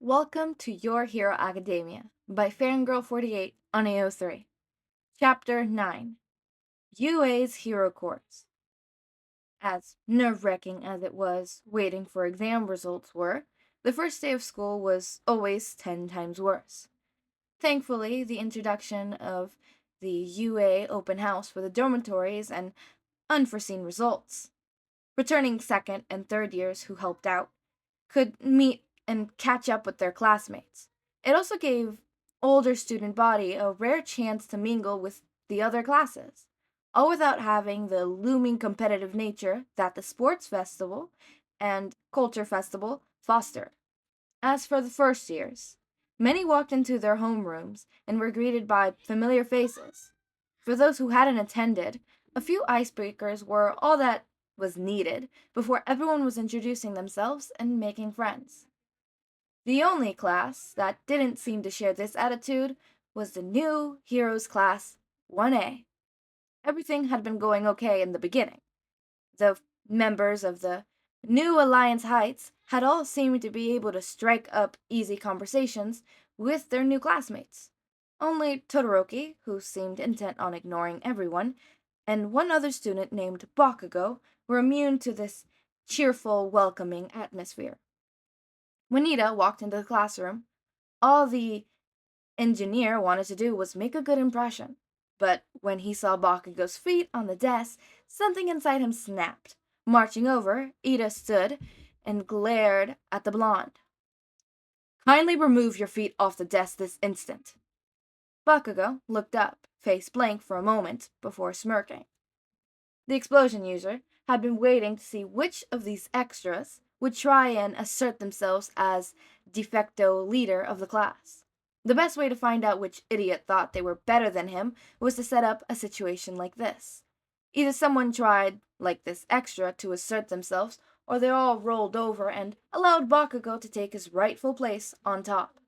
Welcome to Your Hero Academia by Fangirl48 on AO3. Chapter 9 UA's Hero Course. As nerve-wracking as it was waiting for exam results were, the first day of school was always 10 times worse. Thankfully, the introduction of the UA open house for the dormitories and unforeseen results. Returning second and third years who helped out could meet and catch up with their classmates. It also gave older student body a rare chance to mingle with the other classes, all without having the looming competitive nature that the sports festival and culture festival fostered. As for the first years, many walked into their homerooms and were greeted by familiar faces. For those who hadn't attended, a few icebreakers were all that was needed before everyone was introducing themselves and making friends. The only class that didn't seem to share this attitude was the new Heroes class 1A. Everything had been going okay in the beginning. The members of the new Alliance Heights had all seemed to be able to strike up easy conversations with their new classmates. Only Todoroki, who seemed intent on ignoring everyone, and one other student named Bakugo were immune to this cheerful, welcoming atmosphere. When Ida walked into the classroom, all the engineer wanted to do was make a good impression. But when he saw Bakugo's feet on the desk, something inside him snapped. Marching over, Ida stood and glared at the blonde. "Kindly remove your feet off the desk this instant." Bakugo looked up, face blank for a moment, before smirking. The explosion user had been waiting to see which of these extras would try and assert themselves as de facto leader of the class. The best way to find out which idiot thought they were better than him was to set up a situation like this. Either someone tried, like this extra, to assert themselves, or they all rolled over and allowed Bakugo to take his rightful place on top.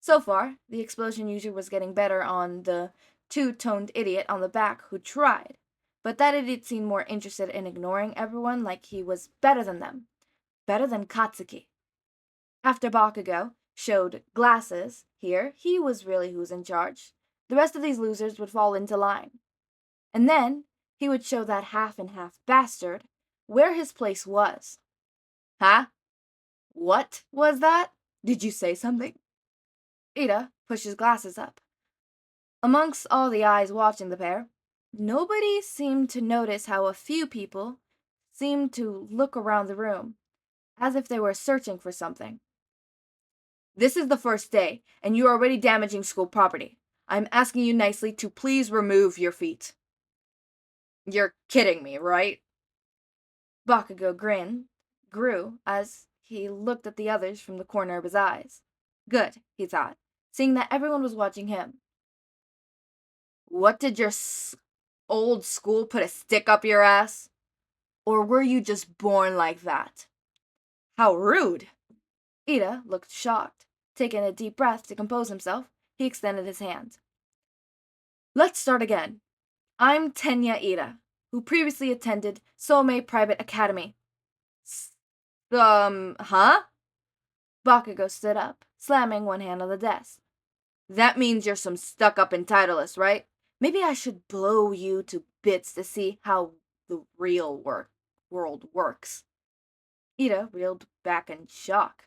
So far, the explosion user was getting better on the two-toned idiot on the back who tried, but that idiot seemed more interested in ignoring everyone like he was better than them. Better than Katsuki. After Bakugo showed glasses here, he was really who's in charge. The rest of these losers would fall into line. And then he would show that half-and-half bastard where his place was. Huh? What was that? Did you say something? Ida pushed his glasses up. Amongst all the eyes watching the pair, nobody seemed to notice how a few people seemed to look around the room, as if they were searching for something. "This is the first day, and you are already damaging school property. I'm asking you nicely to please remove your feet." "You're kidding me, right?" Bakugo grew as he looked at the others from the corner of his eyes. Good, he thought, seeing that everyone was watching him. "What did your old school put a stick up your ass? Or were you just born like that?" "How rude!" Ida looked shocked. Taking a deep breath to compose himself, he extended his hand. "Let's start again. I'm Tenya Ida, who previously attended Somei Private Academy." Huh?" Bakugo stood up, slamming one hand on the desk. "That means you're some stuck-up entitlist, right? Maybe I should blow you to bits to see how the real world works." Ida reeled back in shock.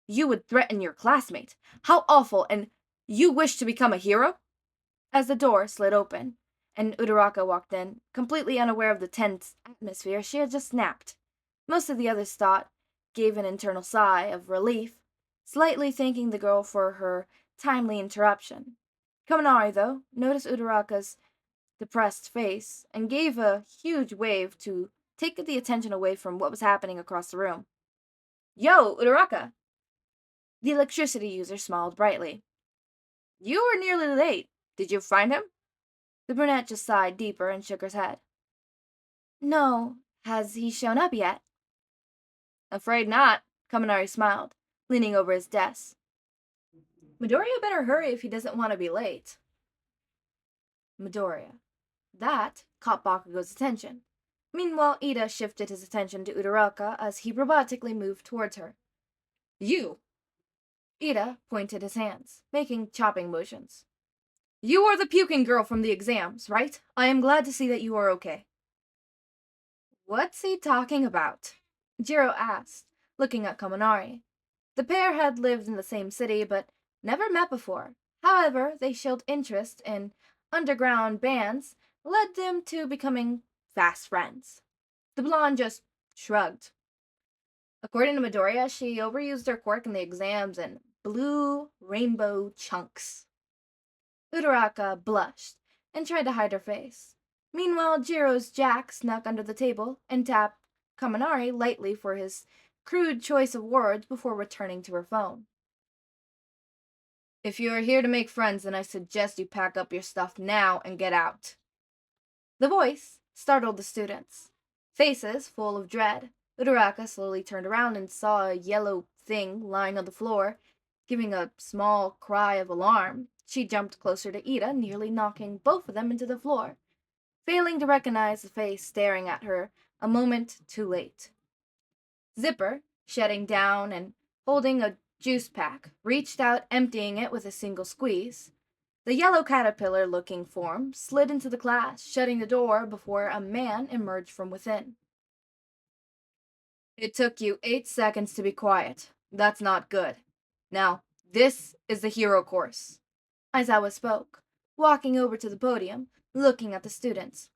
"You would threaten your classmate? How awful, and you wish to become a hero?" As the door slid open, and Uraraka walked in, completely unaware of the tense atmosphere she had just snapped. Most of the others thought, gave an internal sigh of relief, slightly thanking the girl for her timely interruption. Kaminari, though, noticed Uraraka's depressed face and gave a huge wave to take the attention away from what was happening across the room. "Yo, Uraraka!" The electricity user smiled brightly. "You were nearly late. Did you find him?" The brunette just sighed deeper and shook her head. "No. Has he shown up yet?" "Afraid not," Kaminari smiled, leaning over his desk. "Midoriya better hurry if he doesn't want to be late." Midoriya. That caught Bakugo's attention. Meanwhile, Ida shifted his attention to Uraraka as he robotically moved towards her. "You! Ida pointed his hands, making chopping motions. You are the puking girl from the exams, right? I am glad to see that you are okay. What's he talking about? Jiro asked, looking at Kaminari. The pair had lived in the same city, but never met before. However, they showed interest in underground bands, led them to becoming fast friends. The blonde just shrugged. According to Midoriya, she overused her quirk in the exams and blue rainbow chunks. Uraraka blushed and tried to hide her face. Meanwhile, Jiro's Jack snuck under the table and tapped Kaminari lightly for his crude choice of words before returning to her phone. If you are here to make friends, then I suggest you pack up your stuff now and get out. The voice startled the students. Faces full of dread, Uraraka slowly turned around and saw a yellow thing lying on the floor. Giving a small cry of alarm, she jumped closer to Ida, nearly knocking both of them into the floor, failing to recognize the face staring at her a moment too late. Zipper, shutting down and holding a juice pack, reached out, emptying it with a single squeeze. The yellow caterpillar-looking form slid into the class, shutting the door before a man emerged from within. It took you 8 seconds to be quiet. That's not good. Now, this is the hero course. Aizawa spoke, walking over to the podium, looking at the students.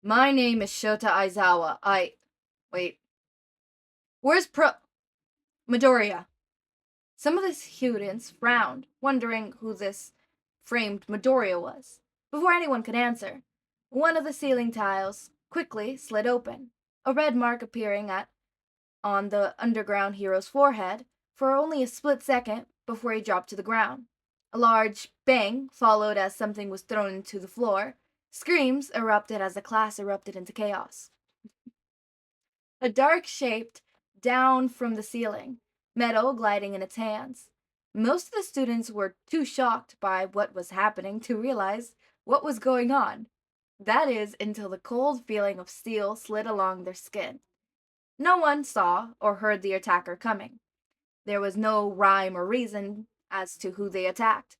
My name is Shota Aizawa. Wait. Where's Midoriya? Some of the students frowned, wondering who this framed Midoriya was. Before anyone could answer, one of the ceiling tiles quickly slid open, a red mark appearing on the underground hero's forehead for only a split second before he dropped to the ground. A large bang followed as something was thrown into the floor. Screams erupted as the class erupted into chaos. A dark shaped down from the ceiling, metal gliding in its hands. Most of the students were too shocked by what was happening to realize what was going on. That is, until the cold feeling of steel slid along their skin. No one saw or heard the attacker coming. There was no rhyme or reason as to who they attacked.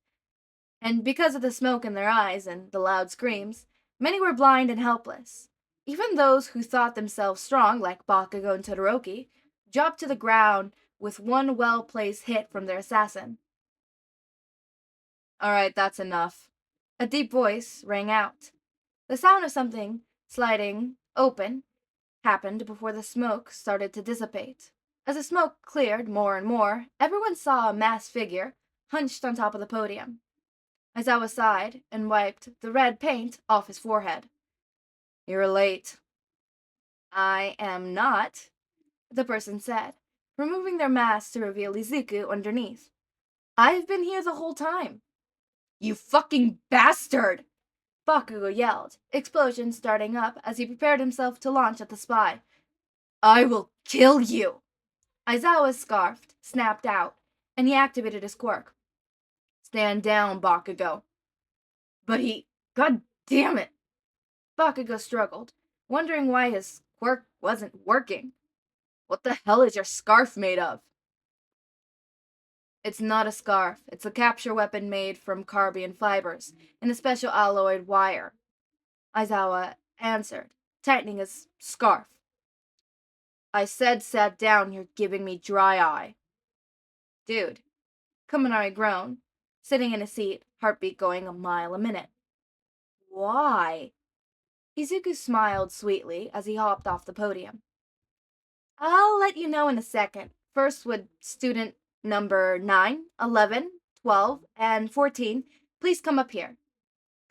And because of the smoke in their eyes and the loud screams, many were blind and helpless. Even those who thought themselves strong, like Bakugo and Todoroki, dropped to the ground with one well-placed hit from their assassin. All right, that's enough. A deep voice rang out. The sound of something sliding open happened before the smoke started to dissipate. As the smoke cleared more and more, everyone saw a masked figure hunched on top of the podium. Aizawa sighed and wiped the red paint off his forehead. You're late. I am not, the person said, removing their mask to reveal Izuku underneath. I've been here the whole time. You fucking bastard! Bakugo yelled, explosions starting up as he prepared himself to launch at the spy. I will kill you! Aizawa's scarf snapped out, and he activated his quirk. Stand down, Bakugo. But God damn it! Bakugo struggled, wondering why his quirk wasn't working. What the hell is your scarf made of? It's not a scarf. It's a capture weapon made from carbon fibers and a special alloyed wire. Aizawa answered, tightening his scarf. I said sat down, you're giving me dry eye. Dude, Kaminari groaned, sitting in a seat, heartbeat going a mile a minute. Why? Izuku smiled sweetly as he hopped off the podium. I'll let you know in a second. First, would student number 9, 11, 12, and 14 please come up here?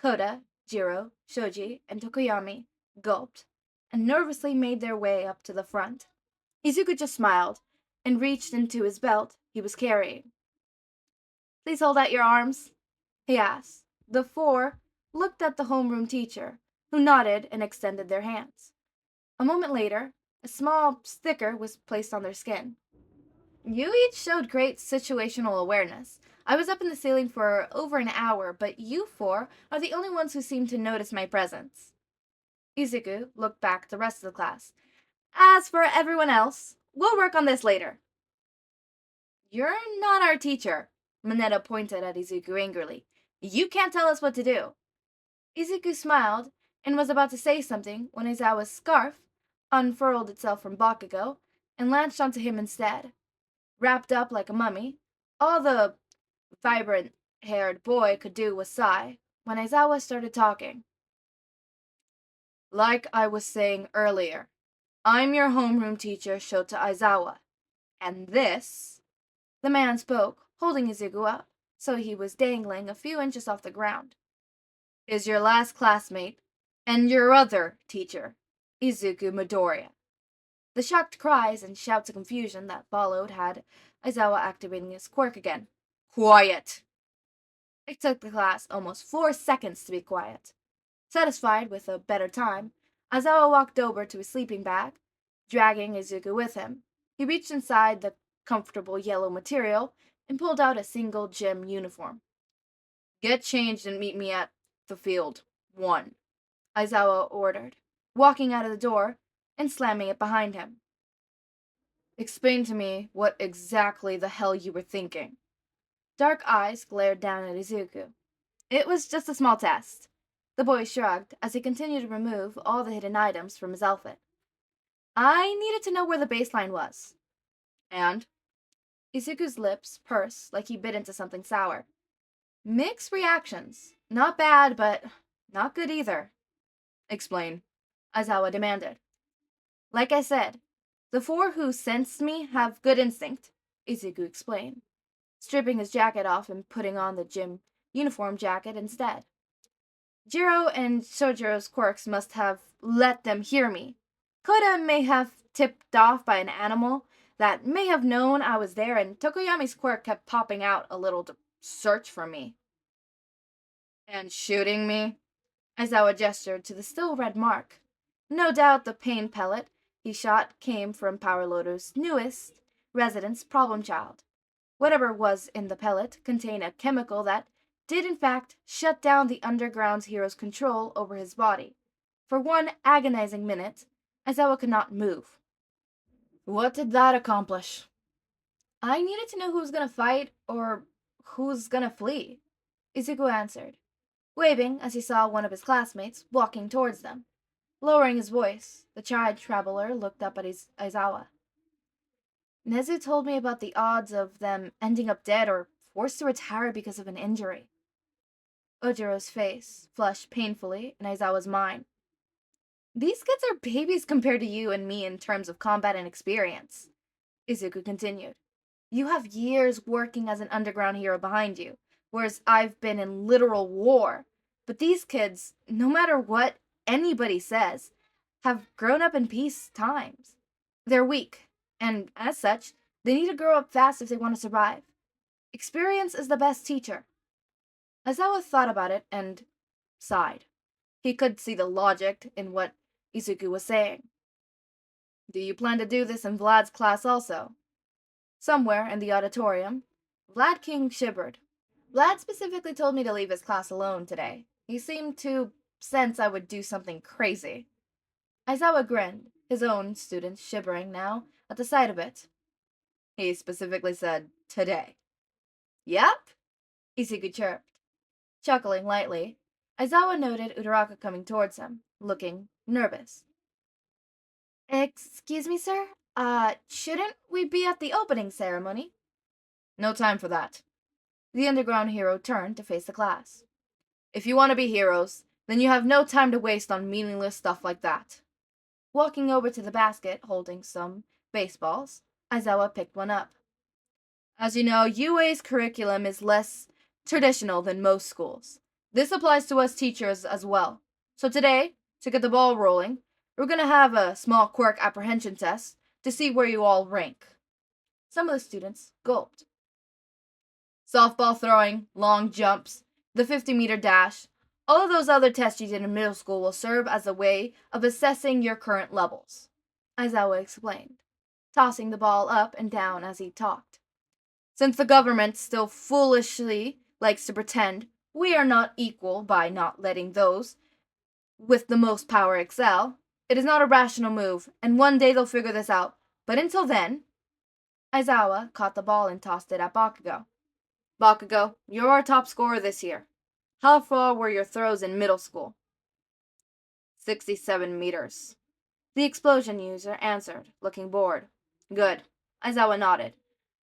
Koda, Jiro, Shoji, and Tokoyami gulped and nervously made their way up to the front. Izuku just smiled and reached into his belt he was carrying. Please hold out your arms, he asked. The 4 looked at the homeroom teacher, who nodded and extended their hands. A moment later, a small sticker was placed on their skin. You each showed great situational awareness. I was up in the ceiling for over an hour, but you 4 are the only ones who seem to notice my presence. Izuku looked back at the rest of the class. As for everyone else, we'll work on this later. You're not our teacher. Mineta pointed at Izuku angrily. You can't tell us what to do. Izuku smiled and was about to say something when Aizawa's scarf unfurled itself from Bakugo and latched onto him instead. Wrapped up like a mummy, all the vibrant-haired boy could do was sigh when Aizawa started talking. Like I was saying earlier, I'm your homeroom teacher, Shota Aizawa, and this... The man spoke, holding Izuku up, so he was dangling a few inches off the ground. Is your last classmate, and your other teacher, Izuku Midoriya. The shocked cries and shouts of confusion that followed had Aizawa activating his quirk again. Quiet! It took the class almost 4 seconds to be quiet. Satisfied with a better time, Aizawa walked over to his sleeping bag, dragging Izuku with him. He reached inside the comfortable yellow material and pulled out a single gym uniform. Get changed and meet me at the field. 1. Aizawa ordered, walking out of the door and slamming it behind him. Explain to me what exactly the hell you were thinking. Dark eyes glared down at Izuku. It was just a small test. The boy shrugged as he continued to remove all the hidden items from his outfit. I needed to know where the baseline was. And? Izuku's lips pursed like he bit into something sour. Mixed reactions. Not bad, but not good either. Explain, Aizawa demanded. Like I said, the 4 who sensed me have good instinct, Izuku explained, stripping his jacket off and putting on the gym uniform jacket instead. Jiro and Shojiro's quirks must have let them hear me. Koda may have tipped off by an animal that may have known I was there, and Tokoyami's quirk kept popping out a little to search for me. And shooting me? Aizawa gestured to the still red mark. No doubt the pain pellet he shot came from Power Loader's newest resident's problem child. Whatever was in the pellet contained a chemical that did in fact shut down the underground hero's control over his body. For 1 agonizing minute, Aizawa could not move. What did that accomplish? I needed to know who was gonna fight or who's gonna flee, Izuku answered, waving as he saw one of his classmates walking towards them. Lowering his voice, the traveler looked up at Aizawa. Nezu told me about the odds of them ending up dead or forced to retire because of an injury. Ojiro's face flushed painfully in Aizawa's mind. These kids are babies compared to you and me in terms of combat and experience, Izuku continued. You have years working as an underground hero behind you, whereas I've been in literal war. But these kids, no matter what anybody says, have grown up in peace times. They're weak, and as such, they need to grow up fast if they want to survive. Experience is the best teacher. Aizawa thought about it and sighed. He could see the logic in what Izuku was saying. Do you plan to do this in Vlad's class also? Somewhere in the auditorium, Vlad King shivered. Vlad specifically told me to leave his class alone today. He seemed to sense I would do something crazy. Aizawa grinned, his own student shivering now at the sight of it. He specifically said, today. Yep, Izuku chirped. Chuckling lightly, Aizawa noted Uraraka coming towards him, looking nervous. Excuse me, sir? Shouldn't we be at the opening ceremony? No time for that. The underground hero turned to face the class. If you want to be heroes, then you have no time to waste on meaningless stuff like that. Walking over to the basket, holding some baseballs, Aizawa picked one up. As you know, UA's curriculum is less traditional than most schools. This applies to us teachers as well. So today, to get the ball rolling, we're going to have a small quirk apprehension test to see where you all rank. Some of the students gulped. Softball throwing, long jumps, the 50-meter dash, all of those other tests you did in middle school will serve as a way of assessing your current levels, Aizawa explained, tossing the ball up and down as he talked. Since the government still foolishly likes to pretend we are not equal by not letting those with the most power excel, it is not a rational move, and one day they'll figure this out. But until then, Aizawa caught the ball and tossed it at Bakugo. Bakugo, you're our top scorer this year. How far were your throws in middle school? 67 meters. The explosion user answered, looking bored. Good. Aizawa nodded.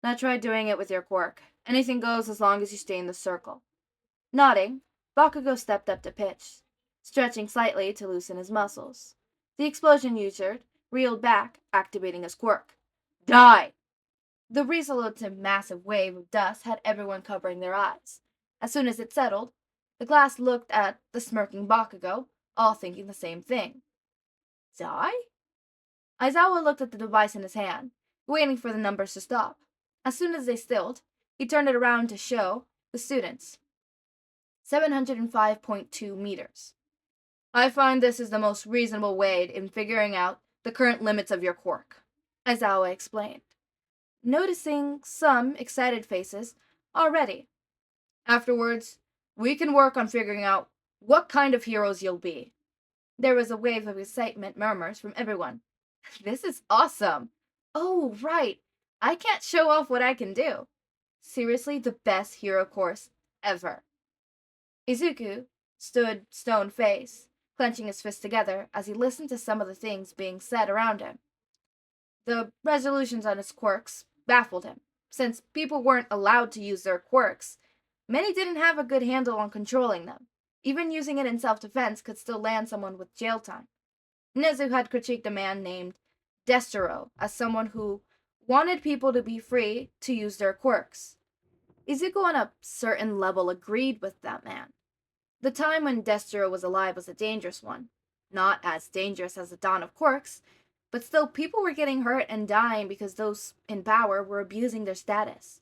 Now try doing it with your quirk. Anything goes as long as you stay in the circle. Nodding, Bakugo stepped up to pitch, stretching slightly to loosen his muscles. The explosion user reeled back, activating his quirk. Die! The resolutive massive wave of dust had everyone covering their eyes. As soon as it settled, the class looked at the smirking Bakugo, all thinking the same thing. Die? Aizawa looked at the device in his hand, waiting for the numbers to stop. As soon as they stilled, he turned it around to show the students. 705.2 meters. I find this is the most reasonable way in figuring out the current limits of your quirk, Aizawa explained, noticing some excited faces already. Afterwards, we can work on figuring out what kind of heroes you'll be. There was a wave of excitement murmurs from everyone. This is awesome. Oh, right. I can't show off what I can do. Seriously, the best hero course ever. Izuku stood stone-faced, clenching his fists together as he listened to some of the things being said around him. The resolutions on his quirks baffled him. Since people weren't allowed to use their quirks, many didn't have a good handle on controlling them. Even using it in self-defense could still land someone with jail time. Nezu had critiqued a man named Destero as someone who wanted people to be free to use their quirks. Izuku on a certain level agreed with that man. The time when Destero was alive was a dangerous one. Not as dangerous as the dawn of quirks, but still people were getting hurt and dying because those in power were abusing their status.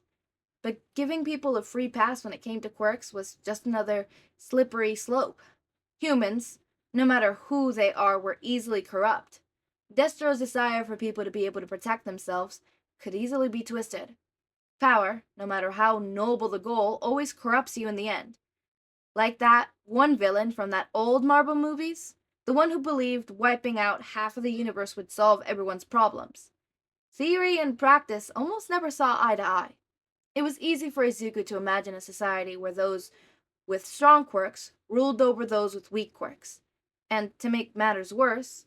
But giving people a free pass when it came to quirks was just another slippery slope. Humans, no matter who they are, were easily corrupt. Destero's desire for people to be able to protect themselves could easily be twisted. Power, no matter how noble the goal, always corrupts you in the end. Like that one villain from that old Marvel movies, the one who believed wiping out half of the universe would solve everyone's problems. Theory and practice almost never saw eye to eye. It was easy for Izuku to imagine a society where those with strong quirks ruled over those with weak quirks. And to make matters worse,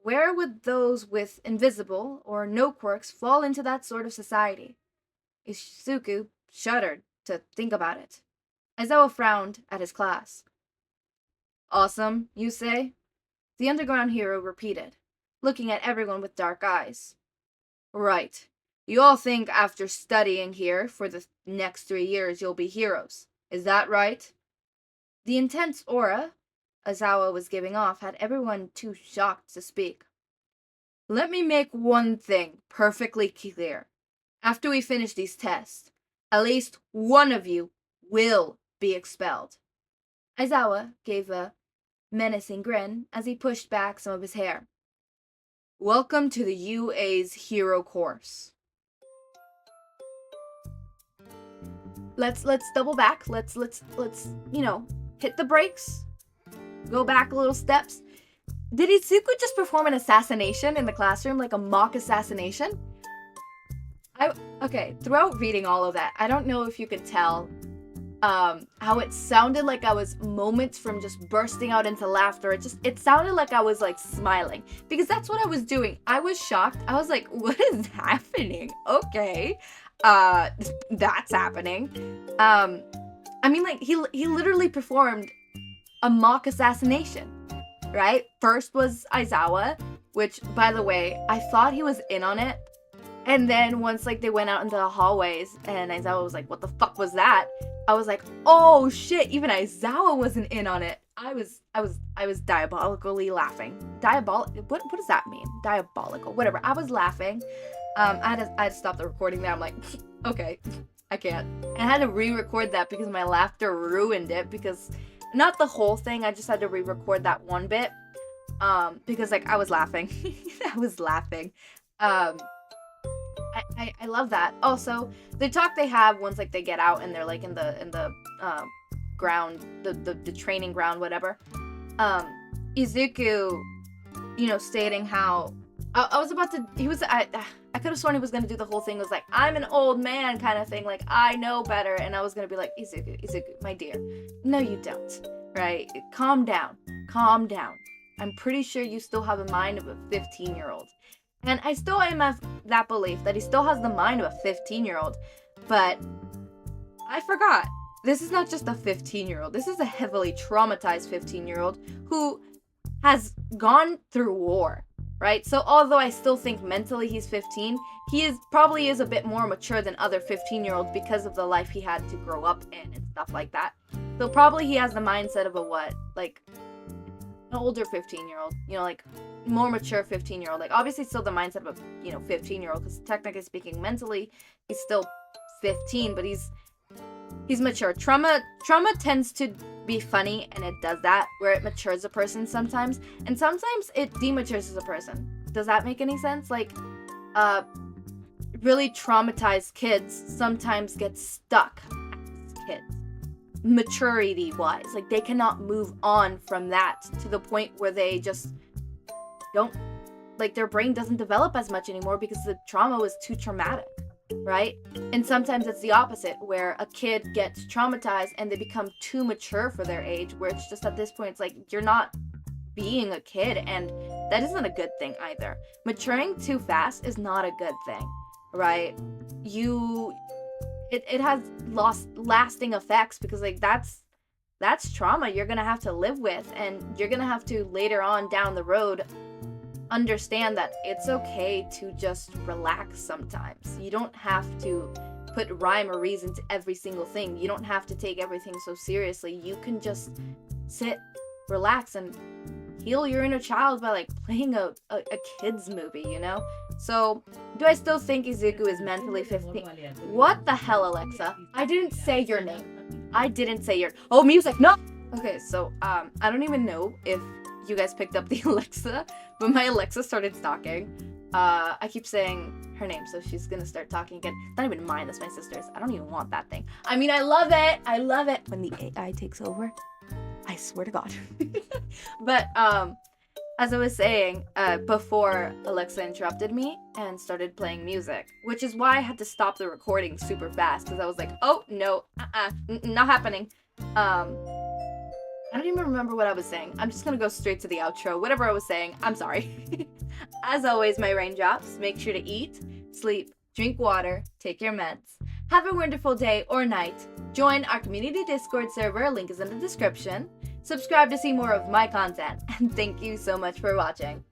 where would those with invisible or no quirks fall into that sort of society? Izuku shuddered to think about it. Aizawa frowned at his class. Awesome, you say? The underground hero repeated, looking at everyone with dark eyes. Right. You all think after studying here for the next 3 years you'll be heroes. Is that right? The intense aura Aizawa was giving off had everyone too shocked to speak. Let me make one thing perfectly clear. After we finish these tests, at least one of you will be expelled. Aizawa gave a menacing grin as he pushed back some of his hair. Welcome to the UA's hero course. Let's double back. Let's hit the brakes. Go back a little steps. Did Izuku just perform an assassination in the classroom, like a mock assassination? Throughout reading all of that, I don't know if you could tell how it sounded like I was moments from just bursting out into laughter. It sounded like I was like smiling, because that's what I was doing. I was shocked. I was like, what is happening? Okay. That's happening. He literally performed a mock assassination, right? First was Aizawa, which, by the way, I thought he was in on it. And then once they went out into the hallways and Aizawa was like, what the fuck was that? I was like, oh shit, even Aizawa wasn't in on it. I was diabolically laughing. What does that mean? Diabolical, whatever. I was laughing. I had to stop the recording there. I'm like, okay, I can't. And I had to re-record that because my laughter ruined it, because not the whole thing, I just had to re-record that one bit. Because I was laughing. I was laughing. I love that. Also, the talk they have once they get out and they're in the ground, the training ground, whatever. Izuku, stating how I was about to. I could have sworn he was going to do the whole thing was like, I'm an old man kind of thing, like, I know better, and I was going to be like, Izuku, my dear, no you don't, right? Calm down. I'm pretty sure you still have the mind of a 15-year-old. And I still am of that belief that he still has the mind of a 15-year-old, but I forgot. This is not just a 15-year-old. This is a heavily traumatized 15-year-old who has gone through war, right? So although I still think mentally he's 15, he probably is a bit more mature than other 15-year-olds because of the life he had to grow up in and stuff like that. So probably he has the mindset of an older 15-year-old, like more mature 15-year-old. Like obviously still the mindset of a 15-year-old, because technically speaking, mentally he's still 15, but he's mature. Trauma tends to be funny, and it does that, where it matures a person sometimes, and sometimes it dematures a person. Does that make any sense? Like, really traumatized kids sometimes get stuck as kids, maturity-wise. Like, they cannot move on from that to the point where they just don't, like, their brain doesn't develop as much anymore because the trauma was too traumatic. Right? And sometimes it's the opposite, where a kid gets traumatized and they become too mature for their age, where it's just at this point, it's like, you're not being a kid, and that isn't a good thing either. Maturing too fast is not a good thing, right? It has lasting effects, because like that's trauma you're gonna have to live with, and you're gonna have to later on down the road understand that it's okay to just relax sometimes. You don't have to put rhyme or reason to every single thing. You don't have to take everything so seriously. You can just sit, relax, and heal your inner child by like playing a kid's movie, So, do I still think Izuku is mentally 15? What the hell, Alexa? I didn't say your name. Oh, music, no! Okay, so, I don't even know if you guys picked up the Alexa, but my Alexa started talking. I keep saying her name, so she's gonna start talking again. Not even mine, that's my sister's. I don't even want that thing. I mean, I love it when the AI takes over. I swear to God. But, as I was saying, before Alexa interrupted me and started playing music, which is why I had to stop the recording super fast, because I was like, oh, no, not happening. I don't even remember what I was saying. I'm just gonna go straight to the outro. Whatever I was saying, I'm sorry. As always, my raindrops, make sure to eat, sleep, drink water, take your meds. Have a wonderful day or night. Join our community Discord server, link is in the description. Subscribe to see more of my content, and thank you so much for watching.